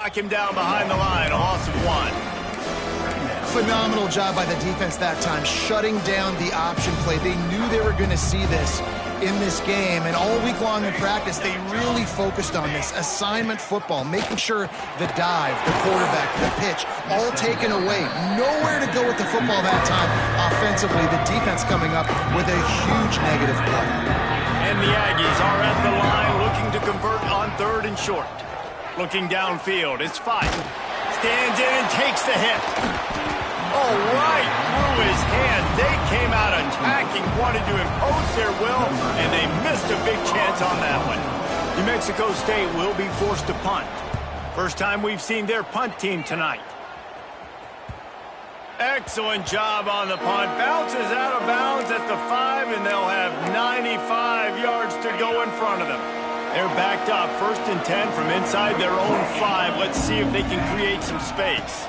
Knock him down behind the line, a loss of 1. Phenomenal job by the defense that time, shutting down the option play. They knew they were going to see this in this game, and all week long in practice, they really focused on this assignment football, making sure the dive, the quarterback, the pitch, all taken away. Nowhere to go with the football that time. Offensively, the defense coming up with a huge negative play. And the Aggies are at the line looking to convert on 3rd and short. Looking downfield, it's 5. Stands in and takes the hit. Oh, right through his hand. They came out attacking, wanted to impose their will, and they missed a big chance on that one. New Mexico State will be forced to punt. First time we've seen their punt team tonight. Excellent job on the punt. Bounces out of bounds at the 5, and they'll have 95 yards to go in front of them. They're backed up, 1st and 10 from inside their own 5. Let's see if they can create some space.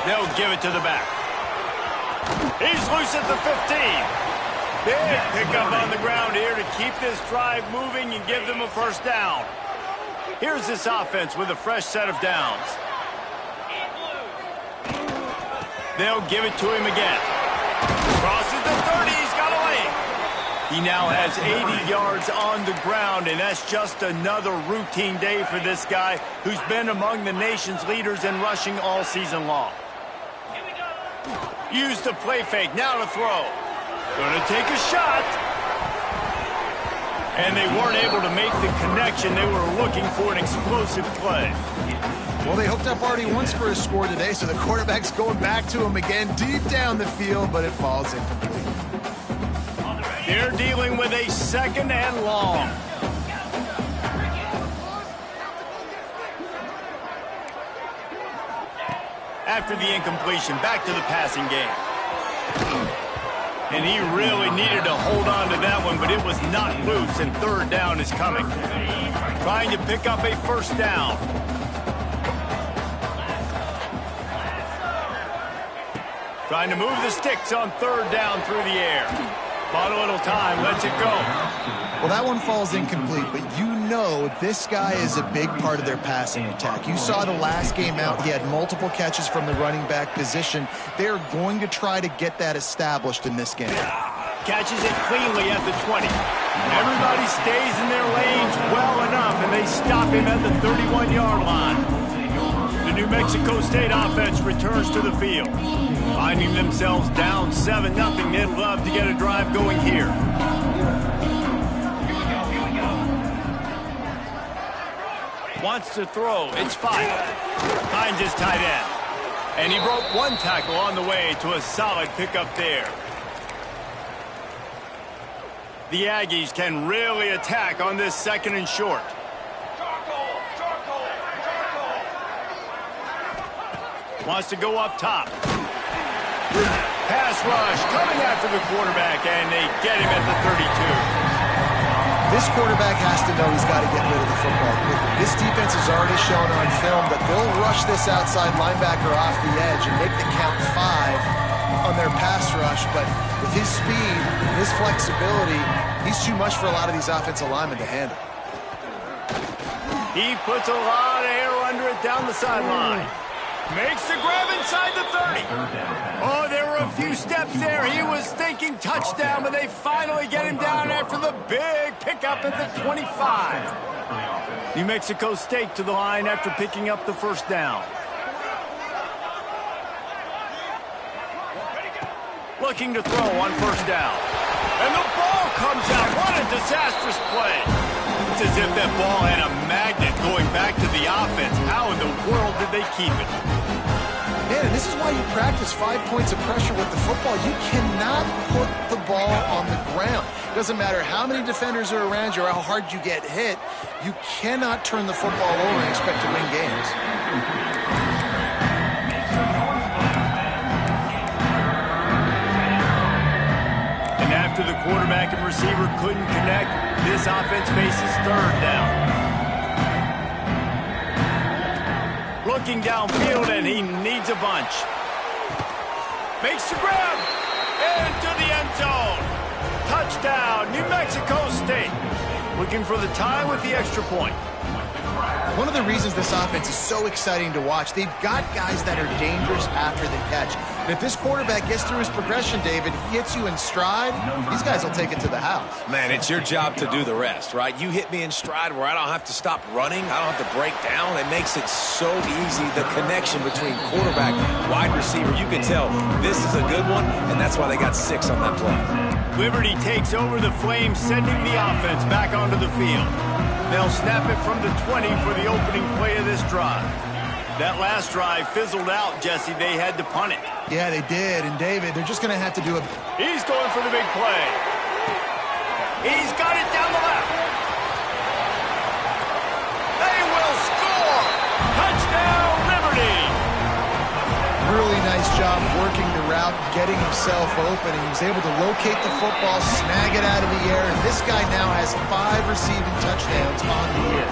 They'll give it to the back. He's loose at the 15. Big pickup on the ground here to keep this drive moving and give them a first down. Here's this offense with a fresh set of downs. They'll give it to him again. Crosses the 30. He's got a lane. He now has 80 yards on the ground, and that's just another routine day for this guy who's been among the nation's leaders in rushing all season long. Used the play fake, now to throw. Gonna take a shot. And they weren't able to make the connection. They were looking for an explosive play. Well, they hooked up already once for a score today, so the quarterback's going back to him again deep down the field, but it falls incomplete. They're dealing with a 2nd and long. After the incompletion, back to the passing game. And he really needed to hold on to that one, but it was not loose, and 3rd down is coming. Trying to pick up a first down. Trying to move the sticks on 3rd down through the air. Bought a little time, lets it go. Well, that one falls incomplete, but you know this guy is a big part of their passing attack. You saw the last game out, he had multiple catches from the running back position. They're going to try to get that established in this game. Catches it cleanly at the 20. Everybody stays in their lanes well enough, and they stop him at the 31-yard line. The New Mexico State offense returns to the field. Finding themselves down 7-0, they'd love to get a drive going here. Wants to throw. It's 5. Finds his tight end. And he broke 1 tackle on the way to a solid pickup there. The Aggies can really attack on this 2nd and short. Wants to go up top. Pass rush coming after the quarterback, and they get him at the 32. This quarterback has to know he's got to get rid of the football quickly. This defense has already shown on film that they'll rush this outside linebacker off the edge and make the count 5 on their pass rush. But with his speed, his flexibility, he's too much for a lot of these offensive linemen to handle. He puts a lot of air under it down the sideline. Makes the grab inside the 30. Oh, there were a few steps there. He was thinking touchdown, but they finally get him down after the big pickup at the 25. New Mexico State to the line after picking up the first down. Looking to throw on first down. And the ball comes out. What a disastrous play. It's as if that ball had a magnet going back to the offense. How in the world did they keep it? Man, and this is why you practice 5 points of pressure with the football. You cannot put the ball on the ground. It doesn't matter how many defenders are around you or how hard you get hit. You cannot turn the football over and expect to win games. And after the quarterback and receiver couldn't connect, this offense faces 3rd down. Looking downfield, and he needs a bunch. Makes the grab. Into the end zone. Touchdown, New Mexico State. Looking for the tie with the extra point. One of the reasons this offense is so exciting to watch, they've got guys that are dangerous after the catch. And if this quarterback gets through his progression, David, hits you in stride, these guys will take it to the house. Man, it's your job to do the rest, right? You hit me in stride where I don't have to stop running. I don't have to break down. It makes it so easy, the connection between quarterback, wide receiver. You can tell this is a good one, and that's why they got 6 on that play. Liberty takes over the Flames, sending the offense back onto the field. They'll snap it from the 20 for the opening play of this drive. That last drive fizzled out, Jesse. They had to punt it. Yeah, they did. And, David, they're just going to have to do a... He's going for the big play. He's got it down the left. They will score. Touchdown, Liberty. Really nice job working the route, getting himself open, and he was able to locate the football, snag it out of the air, and this guy now has 5 receiving touchdowns on the year.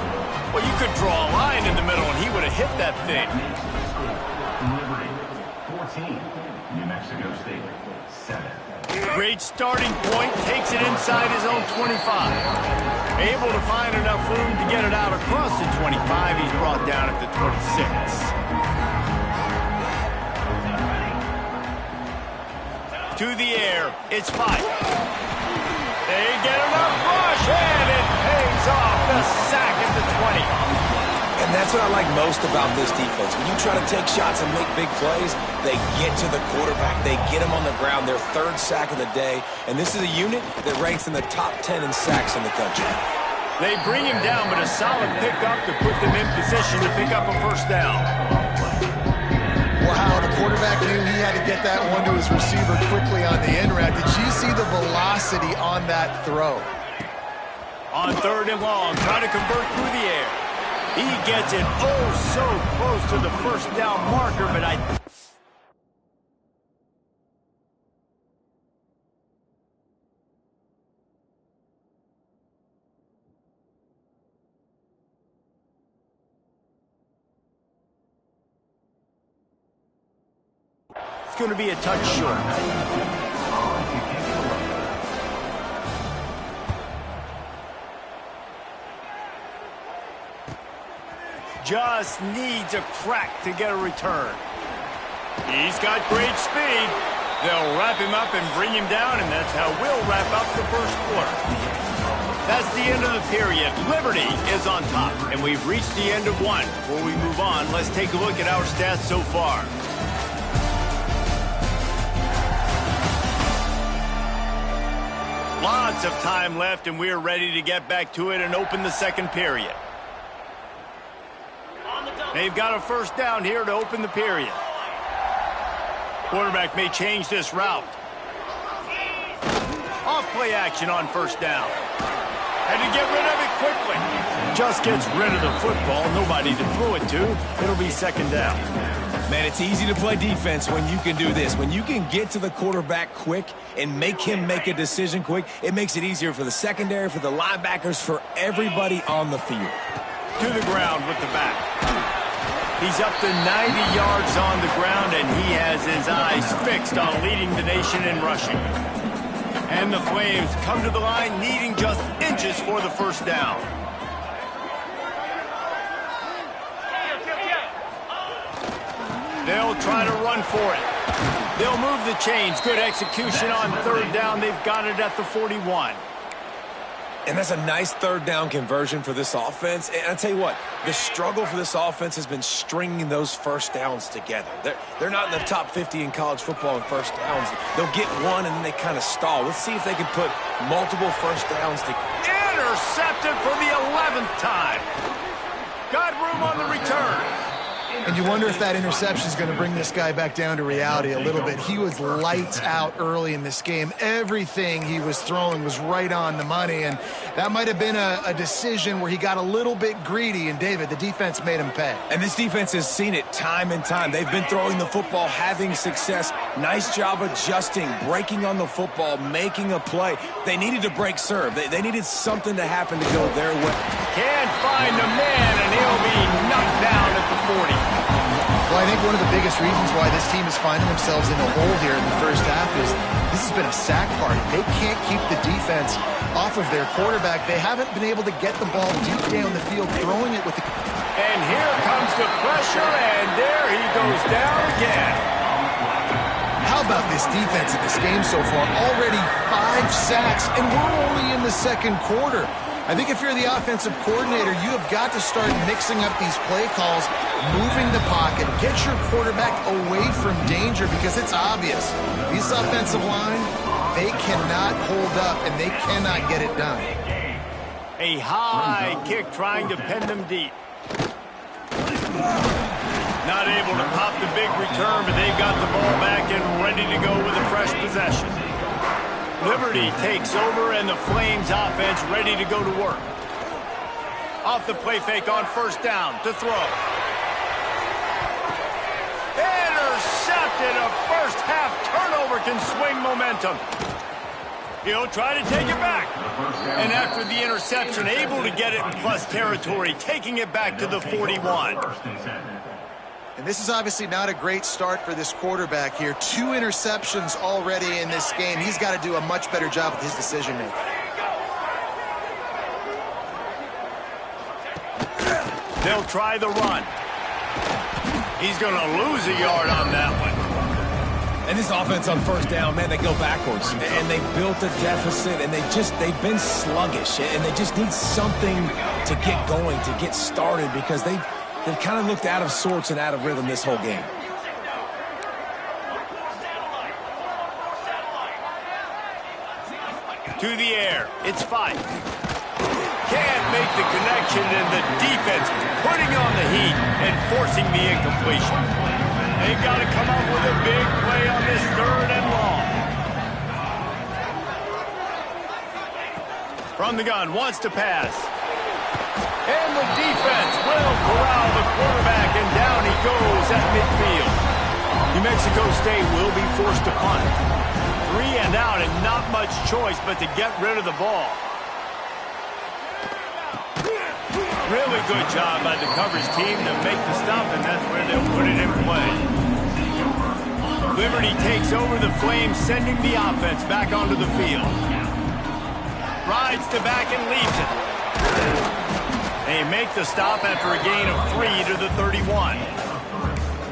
Well, you could draw a line in the middle, and he would have hit that thing. Liberty, 14. New Mexico State, 7. Great starting point, takes it inside his own 25. Able to find enough room to get it out across the 25. He's brought down at the 26. To the air, it's 5. They get enough rush, and it pays off the sack at the 20. And that's what I like most about this defense. When you try to take shots and make big plays, they get to the quarterback. They get him on the ground, their 3rd sack of the day. And this is a unit that ranks in the top 10 in sacks in the country. They bring him down, but a solid pickup to put them in position to pick up a first down. Wow, the quarterback knew he had to get that one to his receiver quickly on the end route. Did you see the velocity on that throw? On 3rd and long, trying to convert through the air. He gets it so close to the first down marker, but it's going to be a touch short. Just needs a crack to get a return. He's got great speed. They'll wrap him up and bring him down, and that's how we'll wrap up the first quarter. That's the end of the period. Liberty is on top, and we've reached the end of one. Before we move on, let's take a look at our stats so far. Lots of time left, and we're ready to get back to it and open the second period. They've got a first down here to open the period. Quarterback may change this route. Off play action on first down. Had to get rid of it quickly. Just gets rid of the football. Nobody to throw it to. It'll be second down. Man, it's easy to play defense when you can do this. When you can get to the quarterback quick and make him make a decision quick, it makes it easier for the secondary, for the linebackers, for everybody on the field. To the ground with the back. He's up to 90 yards on the ground, and he has his eyes fixed on leading the nation in rushing. And the Flames come to the line needing just inches for the first down. They'll try to run for it. They'll move the chains. Good execution on 3rd down. They've got it at the 41. And that's a nice 3rd down conversion for this offense. And I'll tell you what, the struggle for this offense has been stringing those first downs together. They're not in the top 50 in college football in first downs. They'll get one and then they kind of stall. Let's see if they can put multiple first downs together. Intercepted for the 11th time. Got room on the return. And you wonder if that interception is going to bring this guy back down to reality a little bit. He was lights out early in this game. Everything he was throwing was right on the money, and that might have been a decision where he got a little bit greedy, and David, the defense made him pay. And this defense has seen it time and time. They've been throwing the football, having success. Nice job adjusting, breaking on the football, making a play. They needed to break serve. They needed something to happen to go their way. Can't find a man, and he'll be knocked down at the 40. Well, I think one of the biggest reasons why this team is finding themselves in a hole here in the first half is this has been a sack party. They can't keep the defense off of their quarterback. They haven't been able to get the ball deep down the field, throwing it with the... And here comes the pressure, and there he goes down again. How about this defense in this game so far? Already 5 sacks, and we're only in the second quarter. I think if you're the offensive coordinator, you have got to start mixing up these play calls, moving the pocket, get your quarterback away from danger, because it's obvious. This offensive line, they cannot hold up, and they cannot get it done. A high kick trying to pin them deep. Not able to pop the big return, but they've got the ball back and ready to go with a fresh possession. Liberty takes over, and the Flames offense ready to go to work. Off the play fake on first down to throw. Intercepted. A first half turnover can swing momentum. He'll try to take it back. And after the interception, able to get it in plus territory, taking it back to the 41. And this is obviously not a great start for this quarterback here. 2 interceptions already in this game. He's got to do a much better job with his decision-making. They'll try the run. He's going to lose a yard on that one. And this offense on first down, man, they go backwards. And they built a deficit, and they've been sluggish. And they just need something to get going, to get started, because they've kind of looked out of sorts and out of rhythm this whole game. To the air. It's 5. Can't make the connection, and the defense putting on the heat and forcing the incompletion. They've got to come up with a big play on this 3rd and long. From the gun, wants to pass. And the defense will corral the quarterback, and down he goes at midfield. New Mexico State will be forced to punt. 3 and out, and not much choice but to get rid of the ball. Really good job by the coverage team to make the stop, and that's where they'll put it in play. Liberty takes over the Flames, sending the offense back onto the field. Rides to back and leaves it. They make the stop after a gain of 3 to the 31.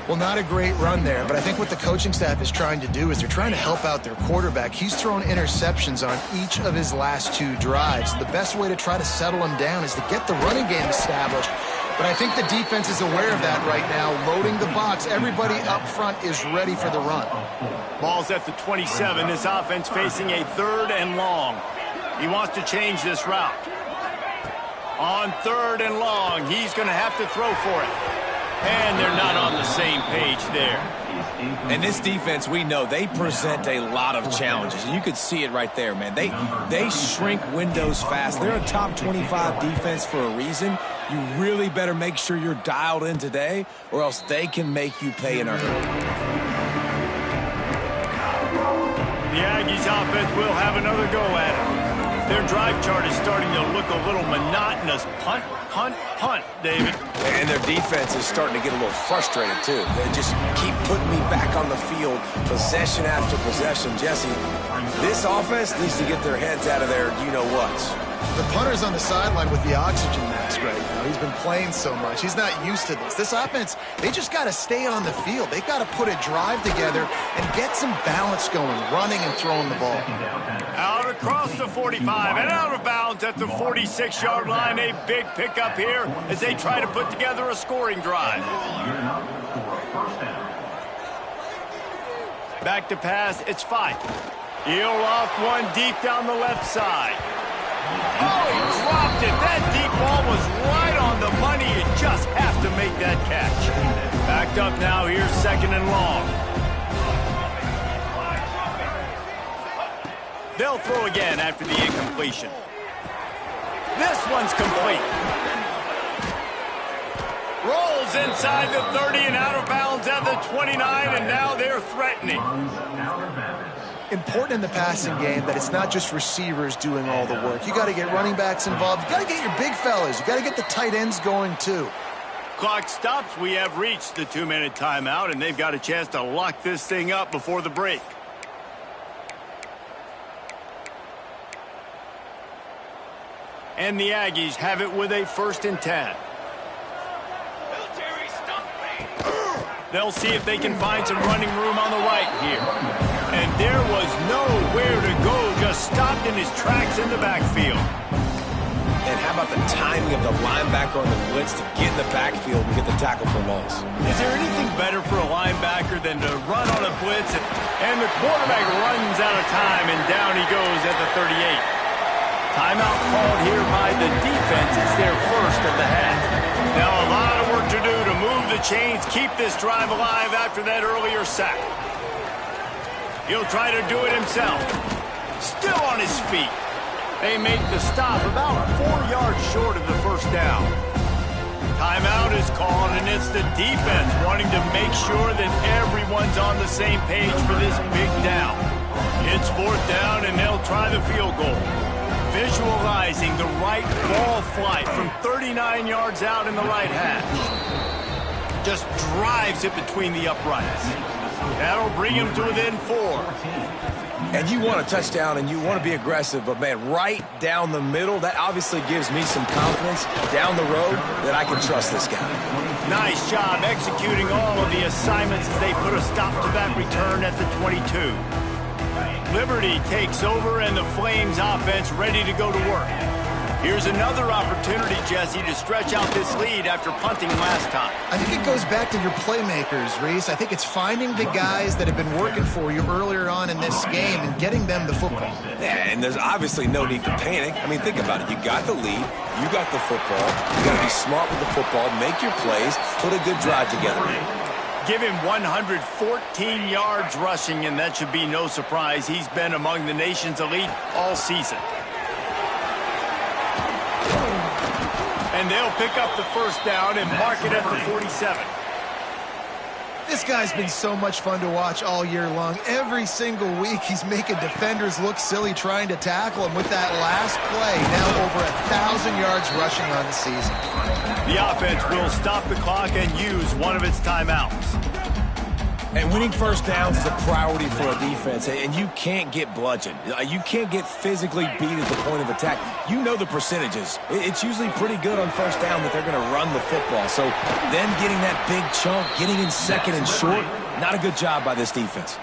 Well, not a great run there, but I think what the coaching staff is trying to do is they're trying to help out their quarterback. He's thrown interceptions on each of his last 2 drives. The best way to try to settle him down is to get the running game established. But I think the defense is aware of that right now, loading the box. Everybody up front is ready for the run. Ball's at the 27. This offense facing a 3rd and long. He wants to change this route. On 3rd and long, he's going to have to throw for it. And they're not on the same page there. And this defense, we know, they present a lot of challenges. And you could see it right there, man. They shrink windows fast. They're a top 25 defense for a reason. You really better make sure you're dialed in today, or else they can make you pay in a hurry. The Aggies offense will have another go at it. Their drive chart is starting to look a little monotonous. Punt, punt, punt, David. And their defense is starting to get a little frustrated, too. They just keep putting me back on the field, possession after possession. Jesse, this offense needs to get their heads out of their you-know-whats. The punter's on the sideline with the oxygen mask right now. He's been playing so much. He's not used to this. This offense, they just got to stay on the field. They've got to put a drive together and get some balance going, running and throwing the ball. Out across the 45 and out of bounds at the 46-yard line. A big pickup here as they try to put together a scoring drive. Back to pass, it's 5. He'll loft one deep down the left side. Oh, he dropped it. That deep ball was right on the money. You just have to make that catch. Backed up now. Here's 2nd and long. They'll throw again after the incompletion. This one's complete. Rolls inside the 30 and out of bounds at the 29, and now they're threatening. Important in the passing game that it's not just receivers doing all the work. You got to get running backs involved. You got to get your big fellas. You got to get the tight ends going too. Clock stops. We have reached the 2-minute timeout, and they've got a chance to lock this thing up before the break. And the Aggies have it with a 1st and 10. They'll see if they can find some running room on the right here. And there was nowhere to go, just stopped in his tracks in the backfield. And how about the timing of the linebacker on the blitz to get in the backfield and get the tackle for loss? Is there anything better for a linebacker than to run on a blitz and the quarterback runs out of time and down he goes at the 38? Timeout called here by the defense. It's their first of the half. Now a lot of work to do to move the chains, keep this drive alive after that earlier sack. He'll try to do it himself. Still on his feet. They make the stop about 4 yards short of the first down. Timeout is called, and it's the defense wanting to make sure that everyone's on the same page for this big down. It's 4th down, and they'll try the field goal. Visualizing the right ball flight from 39 yards out in the right half. Just drives it between the uprights. That'll bring him to within 4. And you want a touchdown and you want to be aggressive, but, man, right down the middle, that obviously gives me some confidence down the road that I can trust this guy. Nice job executing all of the assignments as they put a stop to that return at the 22. Liberty takes over and the Flames offense ready to go to work. Here's another opportunity, Jesse, to stretch out this lead after punting last time. I think it goes back to your playmakers, Reese. I think it's finding the guys that have been working for you earlier on in this game and getting them the football. Yeah, and there's obviously no need to panic. I mean, think about it. You got the lead. You got the football. You got to be smart with the football, make your plays, put a good drive together. Give him 114 yards rushing, and that should be no surprise. He's been among the nation's elite all season. And they'll pick up the first down and mark it at the 47. This guy's been so much fun to watch all year long. Every single week he's making defenders look silly trying to tackle him with that last play. Now over 1,000 yards rushing on the season. The offense will stop the clock and use one of its timeouts. And winning first downs is a priority for a defense, and you can't get bludgeoned. You can't get physically beat at the point of attack. You know the percentages. It's usually pretty good on first down that they're going to run the football. So them getting that big chunk, getting in second and short, not a good job by this defense.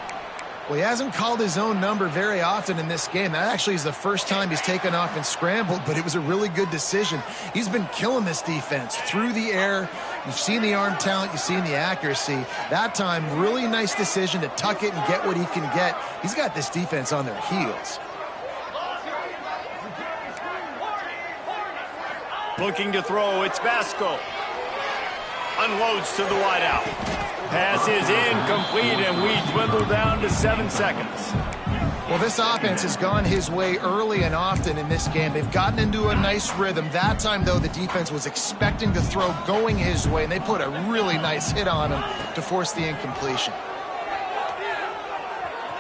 Well, he hasn't called his own number very often in this game. That actually is the first time he's taken off and scrambled, but it was a really good decision. He's been killing this defense through the air. You've seen the arm talent. You've seen the accuracy. That time, really nice decision to tuck it and get what he can get. He's got this defense on their heels. Looking to throw, it's Vasco. Unloads to the wideout. Pass is incomplete, and we dwindle down to 7 seconds. Well, this offense has gone his way early and often in this game. They've gotten into a nice rhythm. That time, though, the defense was expecting to throw going his way, and they put a really nice hit on him to force the incompletion.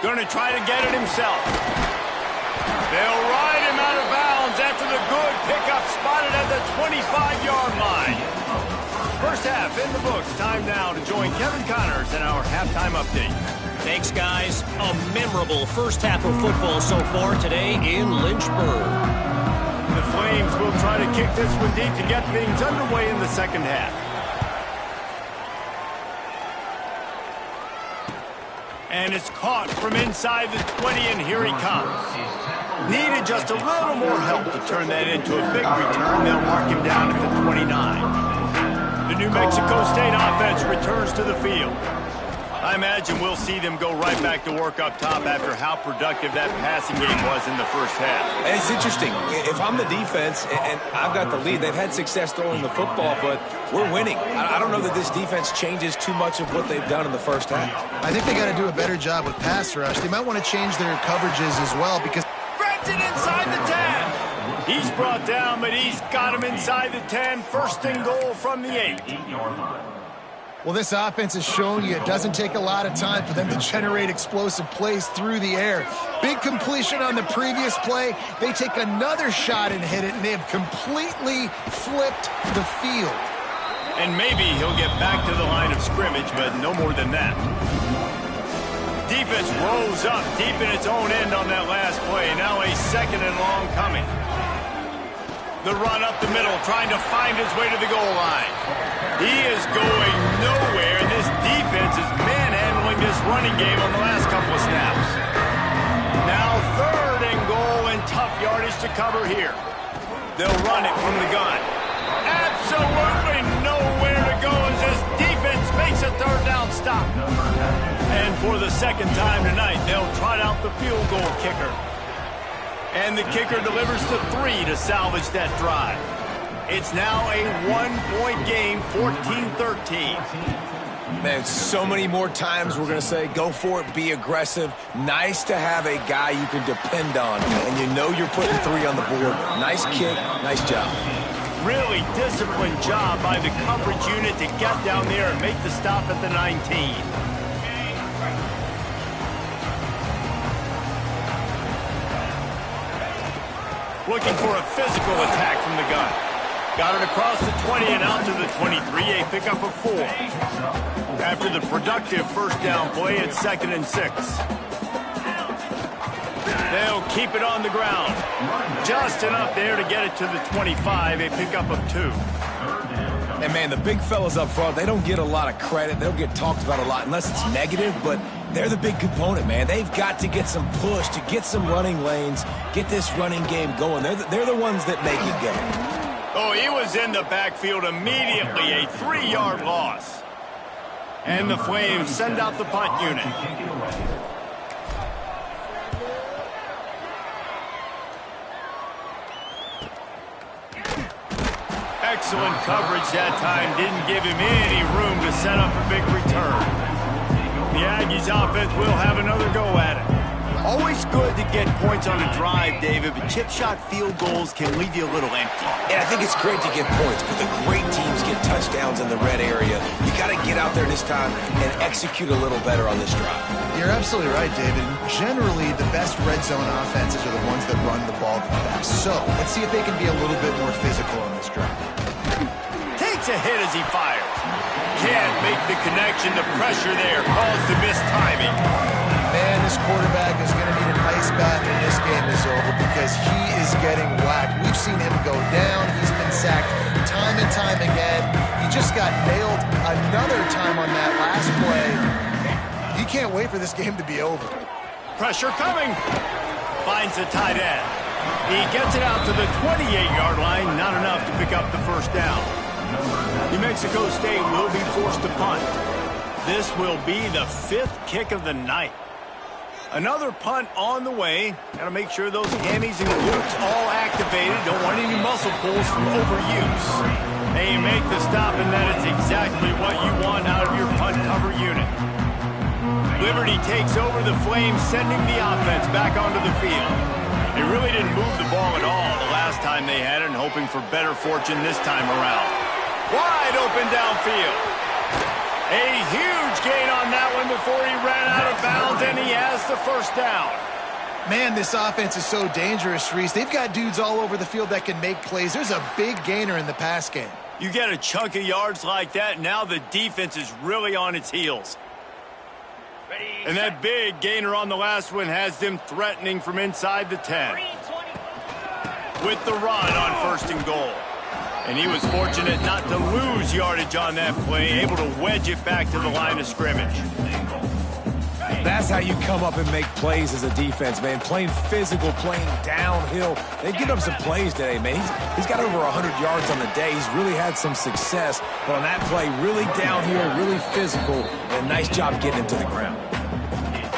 Going to try to get it himself. They'll ride him out of bounds after the good pickup spotted at the 25-yard line. First half in the books. Time now to join Kevin Connors in our halftime update. Thanks, guys. A memorable first half of football so far today in Lynchburg. The Flames will try to kick this one deep to get things underway in the second half. And it's caught from inside the 20, and here he comes. Needed just a little more help to turn that into a big return. They'll mark him down at the 29. The New Mexico State offense returns to the field. I imagine we'll see them go right back to work up top after how productive that passing game was in the first half. And it's interesting. If I'm the defense and I've got the lead, they've had success throwing the football, but we're winning. I don't know that this defense changes too much of what they've done in the first half. I think they got to do a better job with pass rush. They might want to change their coverages as well because Grabs it inside the 10. He's brought down, but he's got him inside the 10. First and goal from the 8. well, this offense has shown you it doesn't take a lot of time for them to generate explosive plays through the air. Big completion on the previous play. They take another shot and hit it, and they have completely flipped the field. And maybe he'll get back to the line of scrimmage, but no more than that. Defense rose up deep in its own end on that last play. Now a second and long coming. The run up the middle, trying to find his way to the goal line. He is going nowhere. This defense running game on the last couple of snaps. Now 3rd and goal and tough yardage to cover here. They'll run it from the gun. Absolutely nowhere to go as this defense makes a 3rd down stop. And for the 2nd time tonight, they'll trot out the field goal kicker. And the kicker delivers the 3 to salvage that drive. It's now a 1-point game, 14-13. Man, so many more times we're going to say, go for it, be aggressive. Nice to have a guy you can depend on, and you know you're putting 3 on the board. Nice kick, nice job. Really disciplined job by the coverage unit to get down there and make the stop at the 19. Looking for a physical attack from the gun. Got it across the 20 and out to the 23, a pickup of 4. After the productive 1st down play, it's 2nd and 6. They'll keep it on the ground. Just enough there to get it to the 25, a pickup of 2. And, man, the big fellas up front, they don't get a lot of credit. They'll get talked about a lot unless it's negative, but they're the big component, man. They've got to get some push, to get some running lanes, get this running game going. They're the ones that make it go. Oh, he was in the backfield immediately, a 3-yard loss. And the Flames send out the punt unit. Excellent coverage that time. Didn't give him any room to set up a big return. The Aggies offense will have another go at it. Always good to get points on a drive, David, but chip shot field goals can leave you a little empty. And I think it's great to get points, but the great teams get touchdowns in the red area. You got to get out there this time and execute a little better on this drive. You're absolutely right, David. Generally, the best red zone offenses are the ones that run the ball the best. So let's see if they can be a little bit more physical on this drive. Takes a hit as he fires. Can't make the connection. The pressure there caused the missed timing. Man, this quarterback is going to need an ice bath when this game is over because he is getting whacked. We've seen him go down. He's been sacked time and time again. He just got nailed another time on that last play. He can't wait for this game to be over. Pressure coming. Finds the tight end. He gets it out to the 28-yard line. Not enough to pick up the 1st down. New Mexico State will be forced to punt. This will be the 5th kick of the night. Another punt on the way. Got to make sure those hammies and glutes all activated. Don't want any muscle pulls from overuse. They make the stop, and that is exactly what you want out of your punt cover unit. Liberty takes over the Flames, sending the offense back onto the field. They really didn't move the ball at all the last time they had it, and hoping for better fortune this time around. Wide open downfield. A huge gain on that one before he ran out of bounds, and he has the 1st down. Man, this offense is so dangerous, Reese. They've got dudes all over the field that can make plays. There's a big gainer in the pass game. You get a chunk of yards like that, now the defense is really on its heels. And that big gainer on the last one has them threatening from inside the 10. With the run on 1st and goal. And he was fortunate not to lose yardage on that play, able to wedge it back to the line of scrimmage. That's how you come up and make plays as a defense, man. Playing physical, playing downhill. They've given up some plays today, man. He's got over 100 yards on the day. He's really had some success. But on that play, really downhill, really physical, and a nice job getting him to the ground.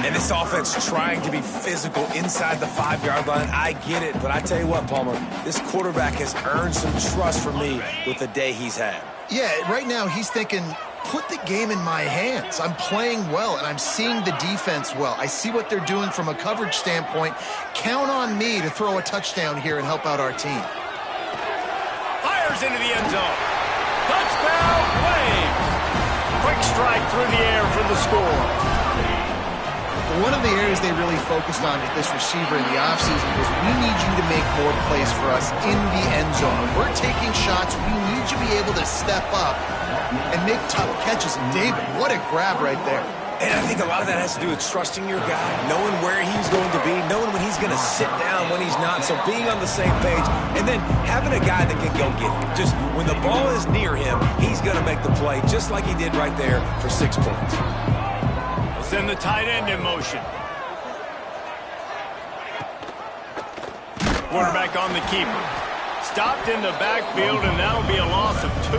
And this offense trying to be physical inside the 5-yard line. I get it, but I tell you what, Palmer, this quarterback has earned some trust from me with the day he's had. Yeah, right now he's thinking, put the game in my hands. I'm playing well, and I'm seeing the defense well. I see what they're doing from a coverage standpoint. Count on me to throw a touchdown here and help out our team. Fires into the end zone. Touchdown, Flames! Quick strike through the air for the score. One of the areas they really focused on with this receiver in the offseason was we need you to make more plays for us in the end zone. When we're taking shots, we need you to be able to step up and make tough catches. And David, what a grab right there. And I think a lot of that has to do with trusting your guy, knowing where he's going to be, knowing when he's going to sit down, when he's not. So being on the same page, and then having a guy that can go get it. Just when the ball is near him, he's going to make the play, just like he did right there for 6 points. send the tight end in motion. Quarterback on the keeper. Stopped in the backfield, and that'll be a loss of 2.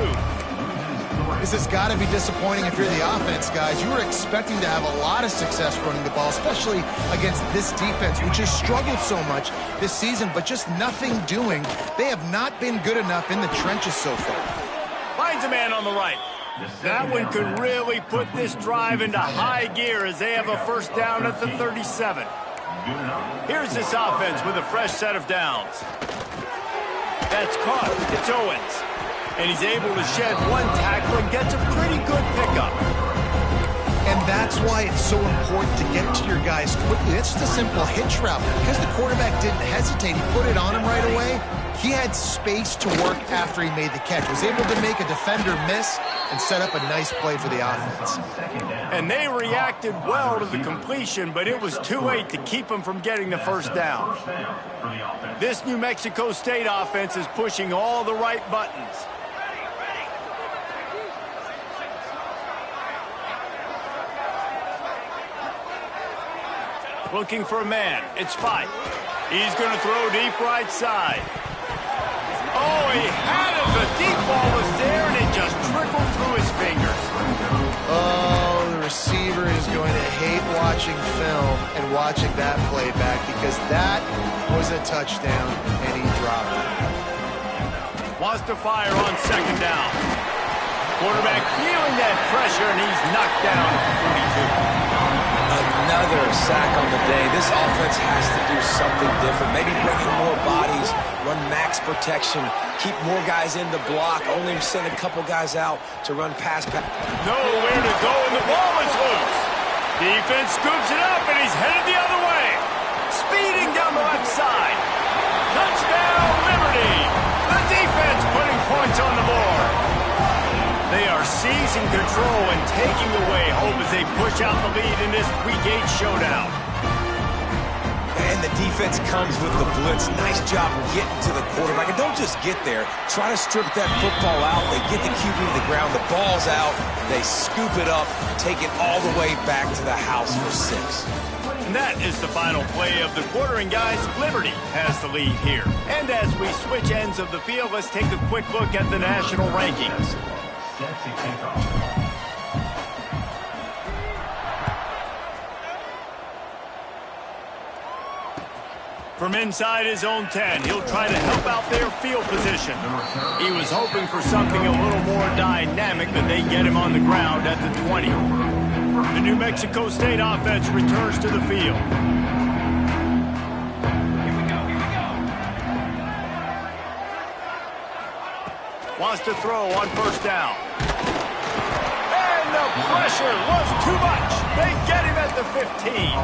This has got to be disappointing if you're the offense, guys. You were expecting to have a lot of success running the ball, especially against this defense, which has struggled so much this season, but just nothing doing. They have not been good enough in the trenches so far. Finds a man on the right. That one could really put this drive into high gear as they have a first down at the 37. Here's this offense with a fresh set of downs. That's caught. It's Owens. And he's able to shed one tackle and gets a pretty good pickup. And that's why it's so important to get to your guys quickly. It's just a simple hitch route. Because the quarterback didn't hesitate, he put it on him right away. He had space to work after he made the catch. Was able to make a defender miss and set up a nice play for the offense. And they reacted well to the completion, but it was too late to keep them from getting the first down. This New Mexico State offense is pushing all the right buttons. Looking for a man. It's Fife. He's going to throw deep right side. Oh, he had it. The deep ball was there, and it just trickled through his fingers. Oh, the receiver is going to hate watching film and watching that play back because that was a touchdown, and he dropped it. Wants to fire on second down. Quarterback feeling that pressure, and he's knocked down at 42. Another sack on the day. This offense has to do something different. Maybe bring in more bodies, run max protection, keep more guys in the block, only send a couple guys out to run pass. Nowhere to go, and the ball is loose. Defense scoops it up, and he's headed the other way. Speeding down the left side. Touchdown, Liberty. The defense putting points on the board. They are seizing control and taking away hope as they push out the lead in this Week 8 showdown. And the defense comes with the blitz. Nice job getting to the quarterback. And don't just get there. Try to strip that football out. They get the QB to the ground. The ball's out. They scoop it up, take it all the way back to the house for 6. And that is the final play of the quarter, and guys, Liberty has the lead here. And as we switch ends of the field, let's take a quick look at the national rankings. Set to kick off. From inside his own 10, he'll try to help out their field position. He was hoping for something a little more dynamic, but they get him on the ground at the 20. The New Mexico State offense returns to the field. Wants to throw on first down. And the pressure was too much. They get him at the 15.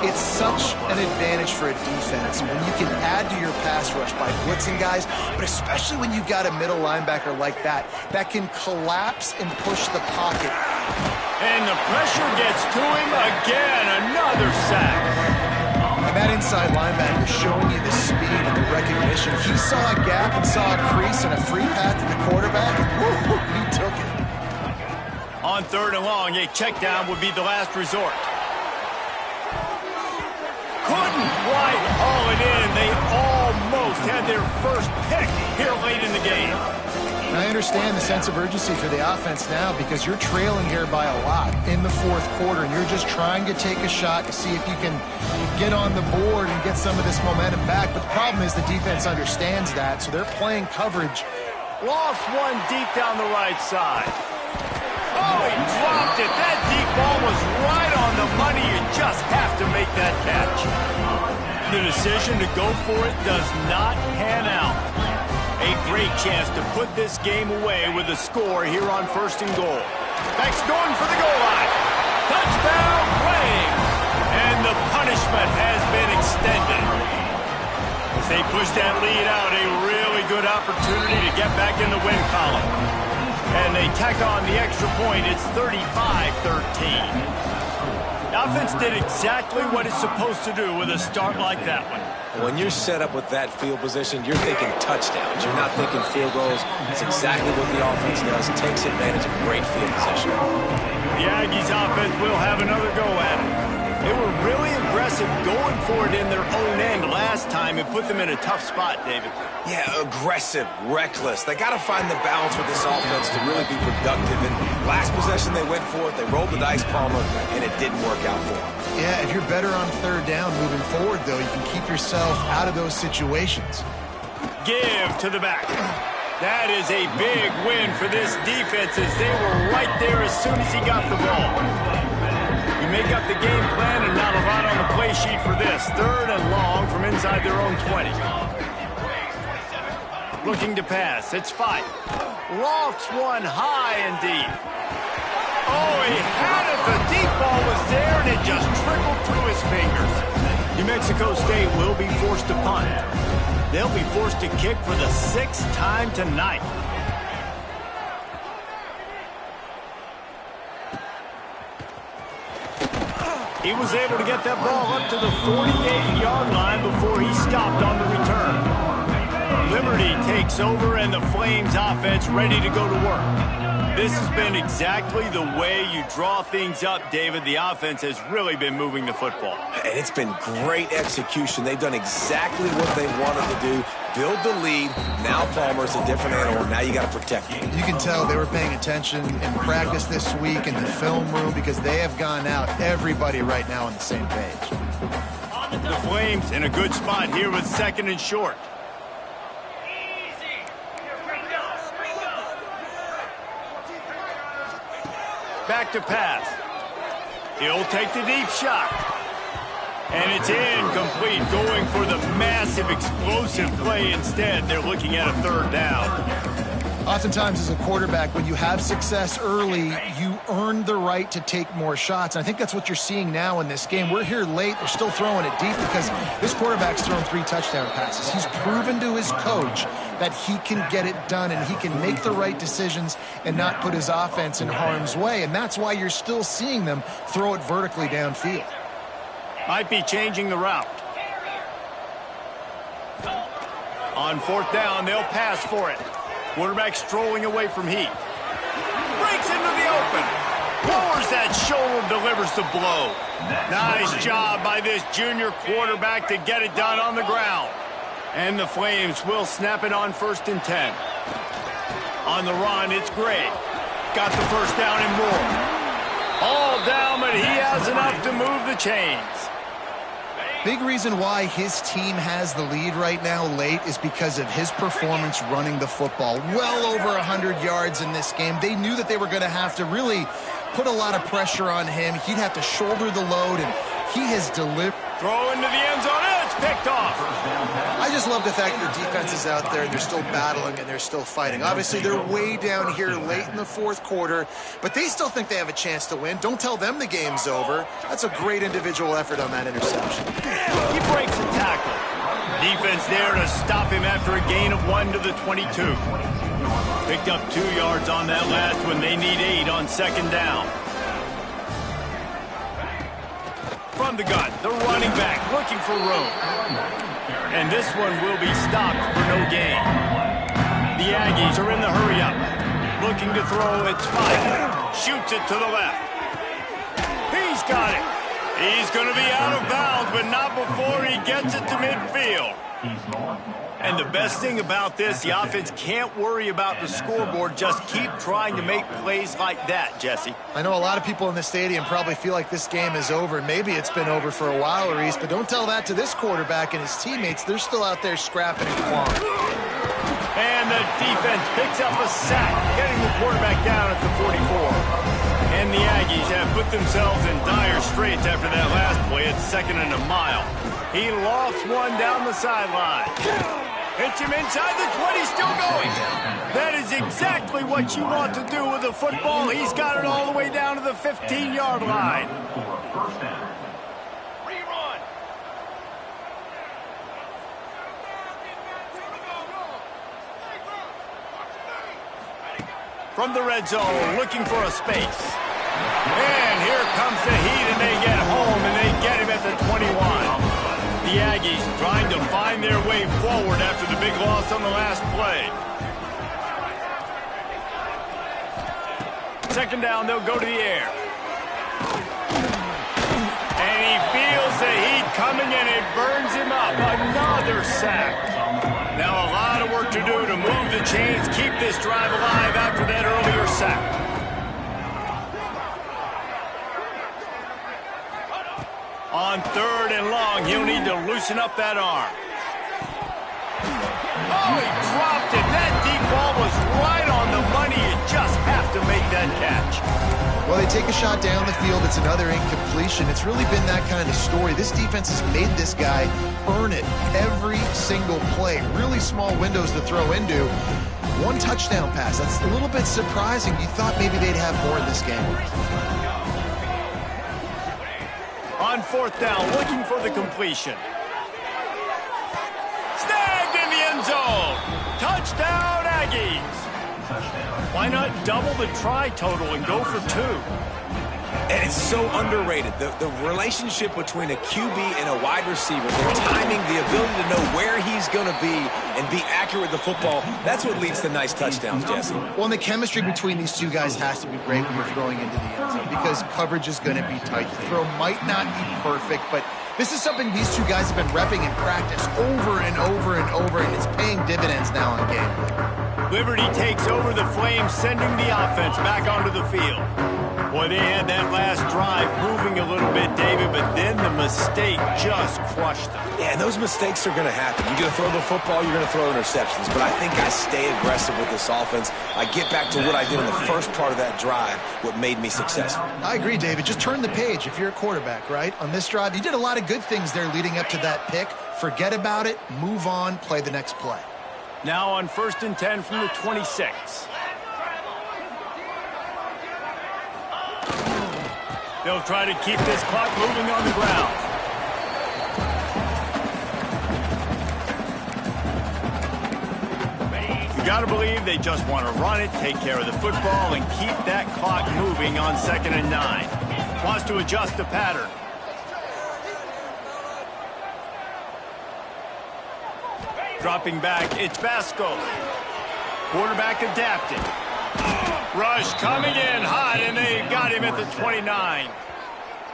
It's such an advantage for a defense when you can add to your pass rush by blitzing guys, but especially when you've got a middle linebacker like that can collapse and push the pocket. And the pressure gets to him again. Another sack. And that inside linebacker showing you the speed and the recognition. He saw a gap and saw a crease and a free path to the quarterback, and woo, he took it. On third and long, a check down would be the last resort. Couldn't quite haul it in. They almost had their first pick here late in the game. I understand the sense of urgency for the offense now because you're trailing here by a lot in the fourth quarter, and you're just trying to take a shot to see if you can get on the board and get some of this momentum back. But the problem is the defense understands that, so they're playing coverage. Lost one deep down the right side. Oh, he dropped it. That deep ball was right on the money. You just have to make that catch. The decision to go for it does not pan out. A great chance to put this game away with a score here on first and goal. Back's going for the goal line. Touchdown, Flames. And the punishment has been extended. As they push that lead out, a really good opportunity to get back in the win column. And they tack on the extra point. It's 35-13. The offense did exactly what it's supposed to do with a start like that one. When you're set up with that field position, you're thinking touchdowns. You're not thinking field goals. It's exactly what the offense does. It takes advantage of great field position. The Aggies offense offense will have another go at it. They were really aggressive going for it in their own end last time and put them in a tough spot, David. Yeah, aggressive, reckless. They got to find the balance with this offense to really be productive. And last possession they went for it, they rolled the dice, Palmer, and it didn't work out for them. Yeah, if you're better on third down moving forward, though, you can keep yourself out of those situations. Give to the back. That is a big win for this defense as they were right there as soon as he got the ball. You make up the game plan and not a lot on the play sheet for this. Third and long from inside their own 20. Looking to pass. It's Fife. Lofts one high and deep. Oh, he had it. The deep ball was there, and it just trickled through his fingers. New Mexico State will be forced to punt. They'll be forced to kick for the 6th time tonight. He was able to get that ball up to the 48-yard line before he stopped on the return. Liberty takes over, and the Flames offense ready to go to work. This has been exactly the way you draw things up, David. The offense has really been moving the football. And it's been great execution. They've done exactly what they wanted to do. Build the lead. Now Palmer's a different animal. Now you got to protect him. You can tell they were paying attention in practice this week in the film room because they have gone out, everybody right now on the same page. The Flames in a good spot here with 2nd and short. Back to pass. He'll take the deep shot. And it's incomplete, going for the massive explosive play instead. They're looking at a 3rd down. Oftentimes as a quarterback, when you have success early, you earn the right to take more shots. And I think that's what you're seeing now in this game. We're here late. They're still throwing it deep because this quarterback's thrown 3 touchdown passes. He's proven to his coach that he can get it done and he can make the right decisions and not put his offense in harm's way. And that's why you're still seeing them throw it vertically downfield. Might be changing the route. On 4th down, they'll pass for it. Quarterback strolling away from Heath. Breaks into the open. Lowers that shoulder, delivers the blow. Nice job by this junior quarterback to get it done on the ground. And the Flames will snap it on 1st and 10. On the run, it's Gray. Got the 1st down and more. All down, but he has enough to move the chains. Big reason why his team has the lead right now late is because of his performance running the football. Well over 100 yards in this game. They knew that they were going to have to really put a lot of pressure on him. He'd have to shoulder the load, and he has delivered. Throw into the end zone. It's picked off. I just love the fact that the defense is out there and they're still battling and they're still fighting. Obviously, they're way down here late in the 4th quarter, but they still think they have a chance to win. Don't tell them the game's over. That's a great individual effort on that interception. He breaks the tackle. Defense there to stop him after a gain of 1 to the 22. Picked up 2 yards on that last one. They need 8 on 2nd down. From the gun, the running back looking for room. And this one will be stopped for no gain. The Aggies are in the hurry-up. Looking to throw, it's Fife. Shoots it to the left. He's got it. He's going to be out of bounds, but not before he gets it to midfield. And the best thing about this, the offense can't worry about the scoreboard. Just keep trying to make plays like that, Jesse. I know a lot of people in the stadium probably feel like this game is over. Maybe it's been over for a while, Reese, but don't tell that to this quarterback and his teammates. They're still out there scrapping and clawing. And the defense picks up a sack, getting the quarterback down at the 44. And the Aggies have put themselves in dire straits after that last play. It's 2nd and a mile. He lofts one down the sideline. Hits him inside the 20, still going. That is exactly what you want to do with the football. He's got it all the way down to the 15-yard line. Rerun. From the red zone, looking for a space. And here comes the Heat, and they get home, and they get him at the 21. The Aggies trying to find their way forward after the big loss on the last play. 2nd down, they'll go to the air. they're sacked. Now a lot of work to do to move the chains, keep this drive alive after that earlier sack. On 3rd and long, he'll need to loosen up that arm. Oh, he dropped it. That deep ball was right on the money. You just have to make that catch. Well, they take a shot down the field. It's another incompletion. It's really been that kind of story. This defense has made this guy earn it every single play. Really small windows to throw into. One touchdown pass. That's a little bit surprising. You thought maybe they'd have more in this game. On 4th down, looking for the completion. Snagged in the end zone. Touchdown, Aggies. Why not double the try total and go for 2? And it's so underrated. The relationship between a QB and a wide receiver, the timing, the ability to know where he's going to be and be accurate with the football, that's what leads to nice touchdowns, Jesse. Well, and the chemistry between these two guys has to be great when you're throwing into the end zone because coverage is going to be tight. The throw might not be perfect, but this is something these two guys have been repping in practice over and over and over, and it's paying dividends now on game day. Liberty takes over the Flames, sending the offense back onto the field. Boy, they had that last drive moving a little bit, David, but then the mistake just crushed them. Yeah, and those mistakes are going to happen. You're going to throw the football, you're going to throw interceptions. But I think I stay aggressive with this offense. I get back to what I did in the first part of that drive, what made me successful. I agree, David. Just turn the page if you're a quarterback, right? On this drive, you did a lot of good things there leading up to that pick. Forget about it, move on, play the next play. Now on 1st and 10 from the 26. They'll try to keep this clock moving on the ground. You got to believe they just want to run it, take care of the football, and keep that clock moving on 2nd and 9. Wants to adjust the pattern. Dropping back, it's Basco. Quarterback adapting. Rush coming in hot, and they got him at the 29.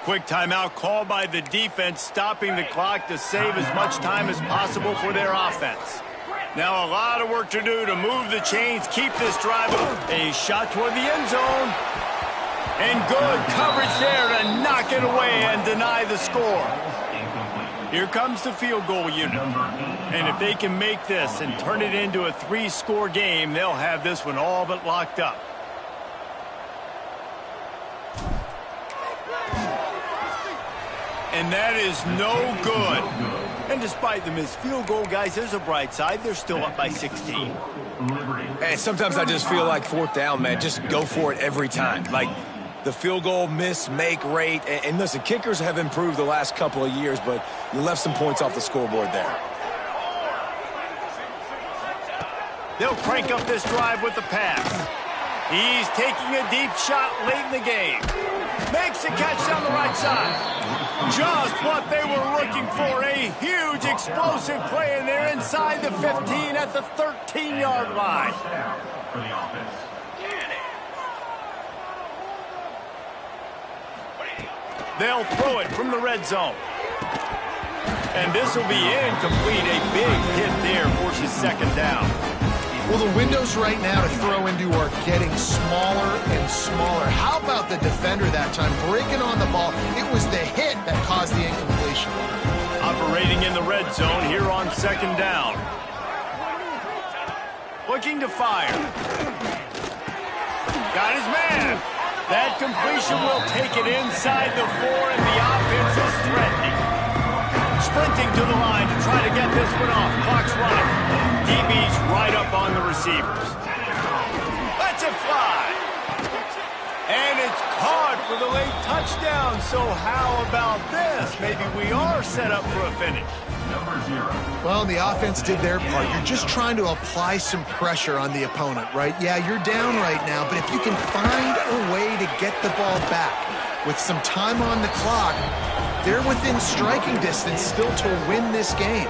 Quick timeout called by the defense, stopping the clock to save as much time as possible for their offense. Now a lot of work to do to move the chains, keep this drive up. A shot toward the end zone. And good coverage there to knock it away and deny the score. Here comes the field goal unit. And if they can make this and turn it into a 3-score game, they'll have this one all but locked up. And that is no good. And despite the missed field goal, guys, there's a bright side. They're still up by 16. And sometimes I just feel like 4th down, man. Just go for it every time. Like the field goal miss, make rate. And listen, kickers have improved the last couple of years, but you left some points off the scoreboard there. They'll crank up this drive with the pass. He's taking a deep shot late in the game. Makes a catch down the right side. Just what they were looking for. A huge explosive play, and they're inside the 15 at the 13-yard line. They'll throw it from the red zone. And this will be incomplete. A big hit there forces 2nd down. Well, the windows right now to throw into are getting smaller and smaller. How about the defender that time breaking on the ball? It was the hit that caused the incompletion. Operating in the red zone here on 2nd down. Looking to fire. Got his man. That completion will take it inside the 4, and the offense is threatening. Sprinting to the line to try to get this one off. Clock's running. DB's right up on the receivers. Lets it fly. And it's caught for the late touchdown. So how about this? Maybe we are set up for a finish. Well, the offense did their part. You're just trying to apply some pressure on the opponent, right? Yeah, you're down right now, but if you can find a way to get the ball back with some time on the clock, they're within striking distance still to win this game.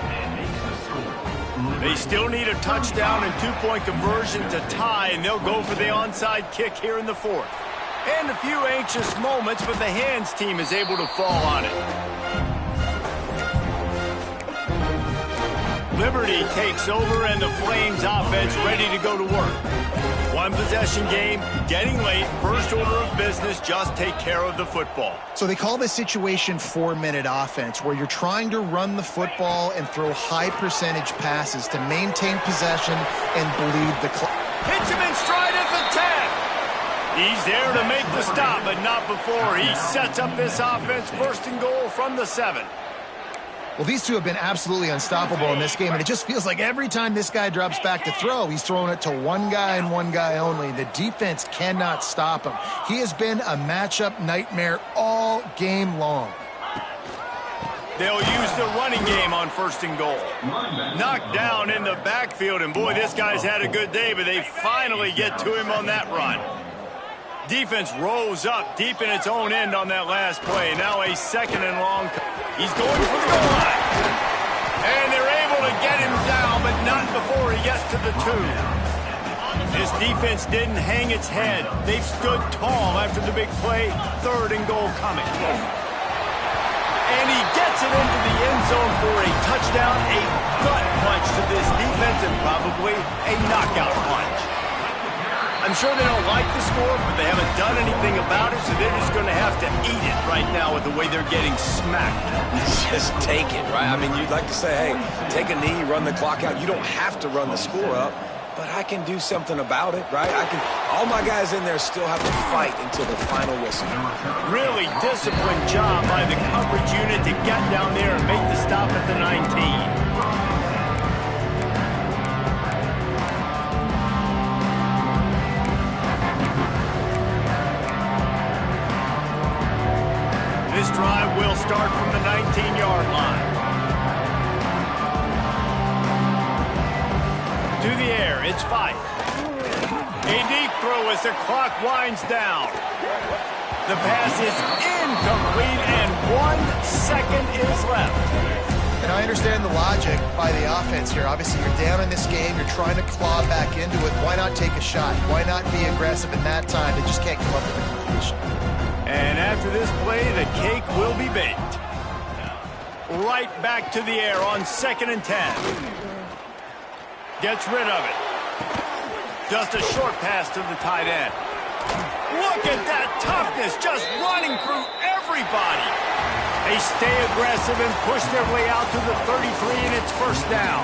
They still need a touchdown and 2-point conversion to tie, and they'll go for the onside kick here in the 4th. And a few anxious moments, but the hands team is able to fall on it. Liberty takes over and the Flames offense ready to go to work. One possession game, getting late, first order of business, just take care of the football. So they call this situation 4-minute offense, where you're trying to run the football and throw high percentage passes to maintain possession and bleed the clock. Hits him in stride at the 10. He's there to make the stop, but not before he sets up this offense. First and goal from the 7. Well, these two have been absolutely unstoppable in this game, and it just feels like every time this guy drops back to throw, he's throwing it to one guy and one guy only. The defense cannot stop him. He has been a matchup nightmare all game long. They'll use the running game on first and goal. Knocked down in the backfield, and boy, this guy's had a good day, but they finally get to him on that run. Defense rose up deep in its own end on that last play. Now a second and long. He's going for the goal line. And they're able to get him down, but not before he gets to the 2. This defense didn't hang its head. They've stood tall after the big play. Third and goal coming. And he gets it into the end zone for a touchdown, a gut punch to this defense, and probably a knockout punch. I'm sure they don't like the score, but they haven't done anything about it, so they're just going to have to eat it right now with the way they're getting smacked. Just take it, right? I mean, you'd like to say, hey, take a knee, run the clock out. You don't have to run the score up, but I can do something about it, right? All my guys in there still have to fight until the final whistle. Really disciplined job by the coverage unit to get down there and make the stop at the 19. This drive will start from the 19-yard line. To the air, it's Fife. A deep throw as the clock winds down. The pass is incomplete, and 1 second is left. And I understand the logic by the offense here. Obviously, you're down in this game. You're trying to claw back into it. Why not take a shot? Why not be aggressive in that time? They just can't come up with a completion. And after this play, the cake will be baked. Right back to the air on 2nd and 10. Gets rid of it. Just a short pass to the tight end. Look at that toughness, just running through everybody. They stay aggressive and push their way out to the 33, and it's first down.